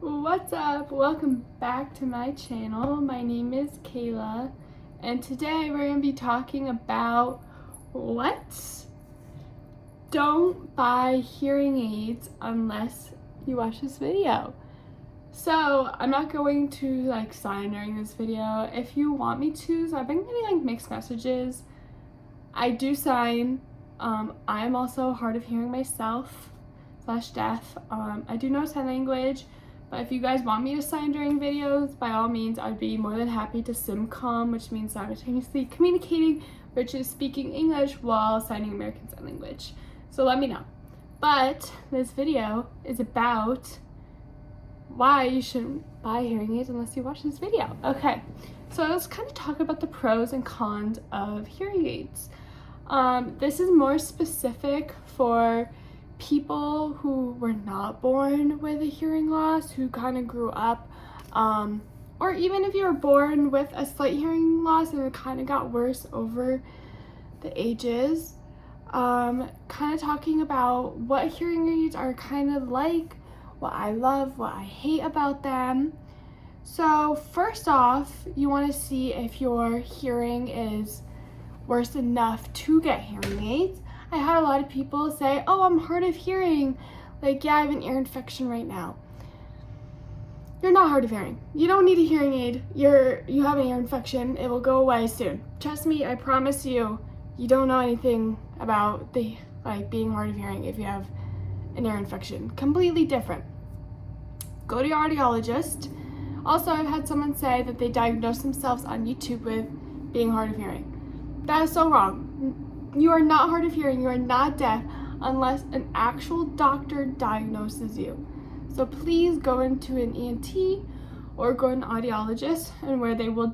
What's up? Welcome back to my channel. My name is Caela, and today we're going to be talking about don't buy hearing aids unless you watch this video. So I'm not going to sign during this video. If you want me to, so I've been getting mixed messages. I do sign. I'm also hard of hearing myself / deaf. I do know sign language. But if you guys want me to sign during videos, by all means, I'd be more than happy to simcom, which means simultaneously communicating, which is speaking English while signing American Sign Language. So let me know. But this video is about why you shouldn't buy hearing aids unless you watch this video. Okay, so let's kind of talk about the pros and cons of hearing aids. This is more specific for people who were not born with a hearing loss, who kind of grew up, or even if you were born with a slight hearing loss and it kind of got worse over the ages. Kind of talking about what hearing aids are kind of like, what I love, what I hate about them. So first off, you want to see if your hearing is worse enough to get hearing aids. I had a lot of people say, oh, I'm hard of hearing. Yeah, I have an ear infection right now. You're not hard of hearing. You don't need a hearing aid. You have an ear infection. It will go away soon. Trust me, I promise you, you don't know anything about being hard of hearing if you have an ear infection. Completely different. Go to your audiologist. Also, I've had someone say that they diagnosed themselves on YouTube with being hard of hearing. That is so wrong. You are not hard of hearing, you are not deaf unless an actual doctor diagnoses you. So please go into an ENT or go to an audiologist, and where they will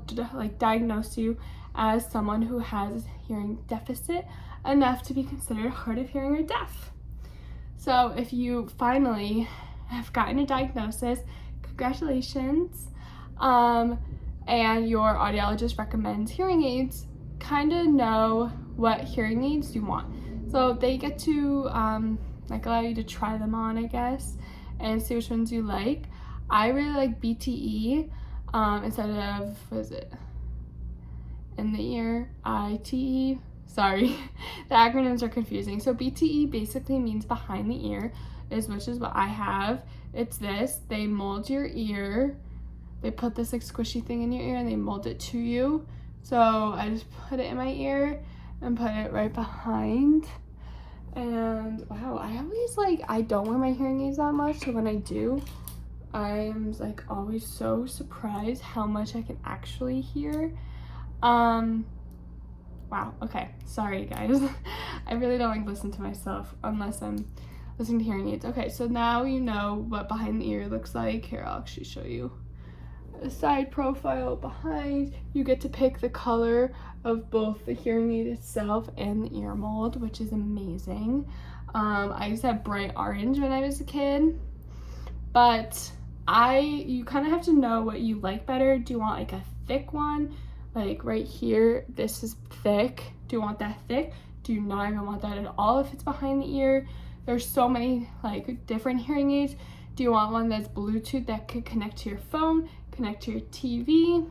diagnose you as someone who has hearing deficit enough to be considered hard of hearing or deaf. So if you finally have gotten a diagnosis, congratulations, and your audiologist recommends hearing aids, kind of know what hearing aids you want. So they get to allow you to try them on, I guess, and see which ones you like. I really like BTE instead of, what is it? In the ear, ITE. Sorry, the acronyms are confusing. So BTE basically means behind the ear, which is what I have. It's this. They mold your ear. They put this squishy thing in your ear and they mold it to you. So I just put it in my ear and put it right behind. And wow, I don't wear my hearing aids that much, so when I do, I'm always so surprised how much I can actually hear. Wow, okay, sorry guys. I really don't listen to myself unless I'm listening to hearing aids. Okay, so now you know what behind the ear looks like. Here, I'll actually show you a side profile behind. You get to pick the color of both the hearing aid itself and the ear mold, which is amazing. I used to have bright orange when I was a kid, but you kind of have to know what you like better. Do you want a thick one? Right here, this is thick. Do you want that thick? Do you not even want that at all if it's behind the ear? There's so many different hearing aids. Do you want one that's Bluetooth that could connect to your phone, connect to your TV?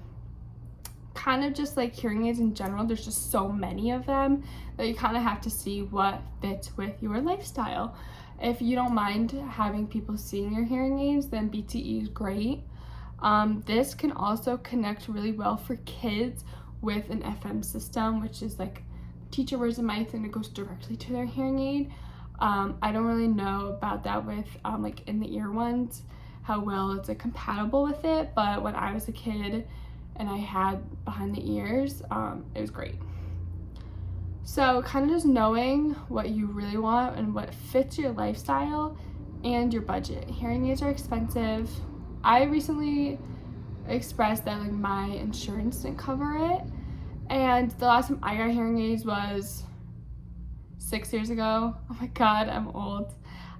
Kind of just hearing aids in general, there's just so many of them that you kind of have to see what fits with your lifestyle. If you don't mind having people seeing your hearing aids, then BTE is great. This can also connect really well for kids with an FM system, which is teacher wears a mic and it goes directly to their hearing aid. I don't really know about that with in the ear ones, how well it's compatible with it, but when I was a kid and I had behind the ears, it was great. So kind of just knowing what you really want and what fits your lifestyle and your budget. Hearing aids are expensive. I recently expressed that my insurance didn't cover it, and the last time I got hearing aids was 6 years ago. Oh my god, I'm old.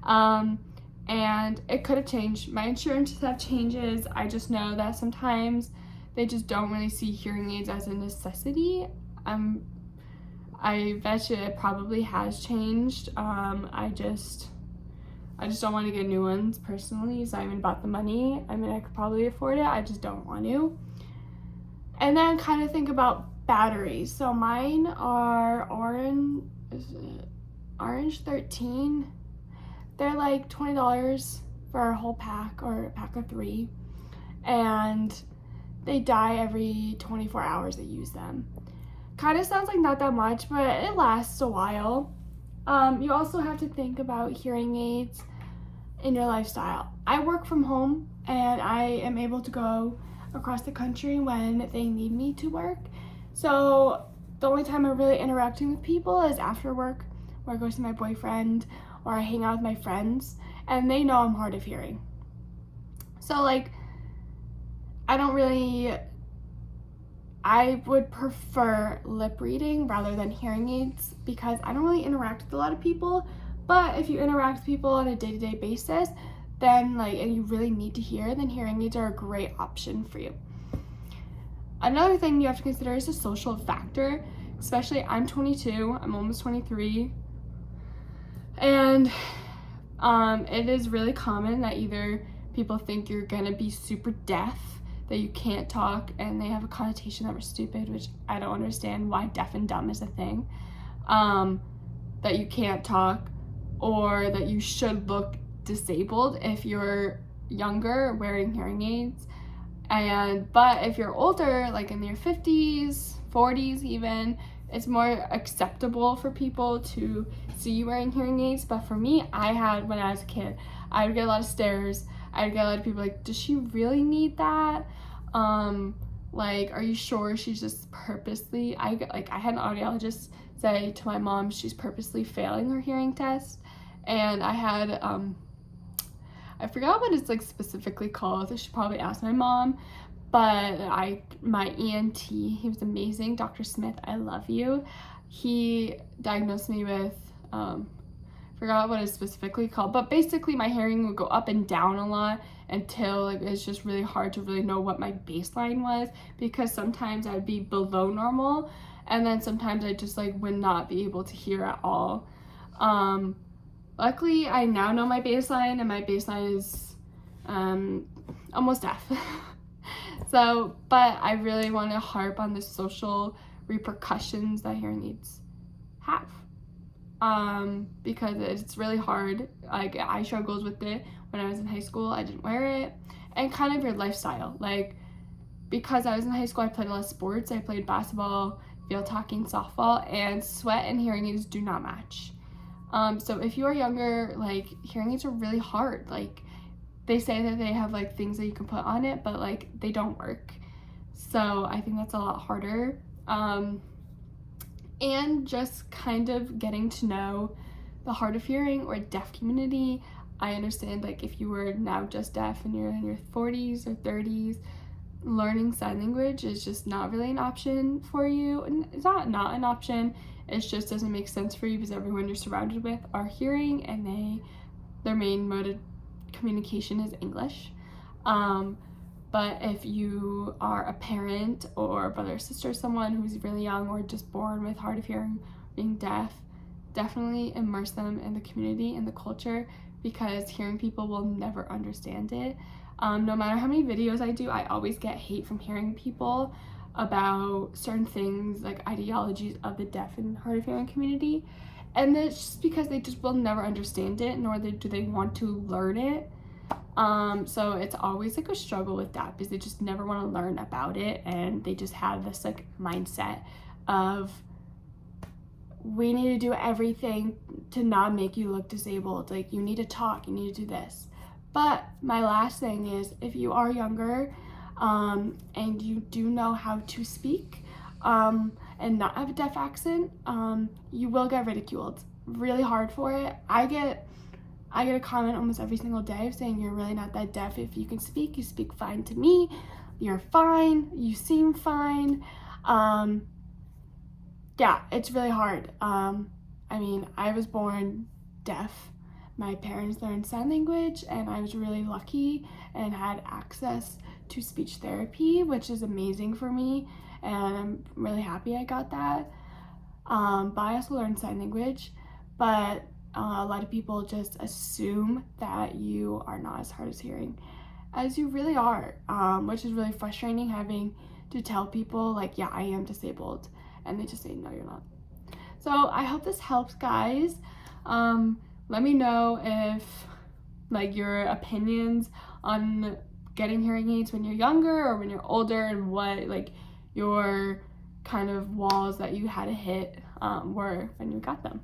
And it could have changed. My insurance have changes. I just know that sometimes they just don't really see hearing aids as a necessity. I bet you it probably has changed. I just I just don't want to get new ones personally. It's not even about the money. I mean, I could probably afford it. I just don't want to. And then kind of think about batteries. So mine are orange 13. They're like $20 for a whole pack, or a pack of 3. And they die every 24 hours I use them. Kind of sounds like not that much, but it lasts a while. You also have to think about hearing aids in your lifestyle. I work from home and I am able to go across the country when they need me to work. So the only time I'm really interacting with people is after work, where I go see my boyfriend or I hang out with my friends, and they know I'm hard of hearing. So like, I would prefer lip reading rather than hearing aids because I don't really interact with a lot of people. But if you interact with people on a day-to-day basis, then and you really need to hear, then hearing aids are a great option for you. Another thing you have to consider is the social factor. Especially, I'm 22, I'm almost 23. And it is really common that either people think you're gonna be super deaf, that you can't talk, and they have a connotation that we're stupid, which I don't understand why deaf and dumb is a thing. That you can't talk, or that you should look disabled if you're younger wearing hearing aids. But if you're older, like in your 50s, 40s even, it's more acceptable for people to see you wearing hearing aids. But for me, when I was a kid, I would get a lot of stares. I would get a lot of people like, does she really need that? Are you sure she's just purposely, I had an audiologist say to my mom she's purposely failing her hearing test. And I had, I forgot what it's specifically called. I should probably ask my mom. But my ENT, he was amazing. Dr. Smith, I love you. He diagnosed me with, forgot what it's specifically called, but basically my hearing would go up and down a lot until it's just really hard to really know what my baseline was, because sometimes I'd be below normal and then sometimes I just would not be able to hear at all. Luckily, I now know my baseline, and my baseline is almost deaf. So, but I really want to harp on the social repercussions that hearing aids have. Because it's really hard. I struggled with it when I was in high school. I didn't wear it. And kind of your lifestyle. Because I was in high school, I played a lot of sports. I played basketball, field hockey, and softball, and sweat and hearing aids do not match. So if you are younger, hearing aids are really hard. They say that they have things that you can put on it, but they don't work. So I think that's a lot harder. And just kind of getting to know the hard of hearing or deaf community. I understand if you were now just deaf and you're in your 40s or 30s, learning sign language is just not really an option for you. And it's not an option. It just doesn't make sense for you because everyone you're surrounded with are hearing, and their main mode of communication is English. But if you are a parent or brother or sister, someone who's really young or just born with hard of hearing, being deaf, definitely immerse them in the community and the culture, because hearing people will never understand it. No matter how many videos I do, I always get hate from hearing people about certain things, ideologies of the deaf and hard of hearing community. And it's just because they just will never understand it, nor do they want to learn it. So it's always a struggle with that, because they just never want to learn about it, and they just have this mindset of, we need to do everything to not make you look disabled. You need to talk, you need to do this. But my last thing is, if you are younger, and you do know how to speak, and not have a deaf accent, you will get ridiculed really hard for it. I get a comment almost every single day saying, you're really not that deaf. If you can speak, you speak fine to me. You're fine. You seem fine. Yeah, it's really hard. I was born deaf. My parents learned sign language, and I was really lucky and had access to speech therapy, which is amazing for me, and I'm really happy I got that. But I also learned sign language. But A lot of people just assume that you are not as hard of hearing as you really are, which is really frustrating, having to tell people like, yeah, I am disabled, and they just say, no, you're not. So I hope this helps, guys. Let me know if like your opinions on getting hearing aids when you're younger or when you're older, and what like your kind of walls that you had to hit were when you got them.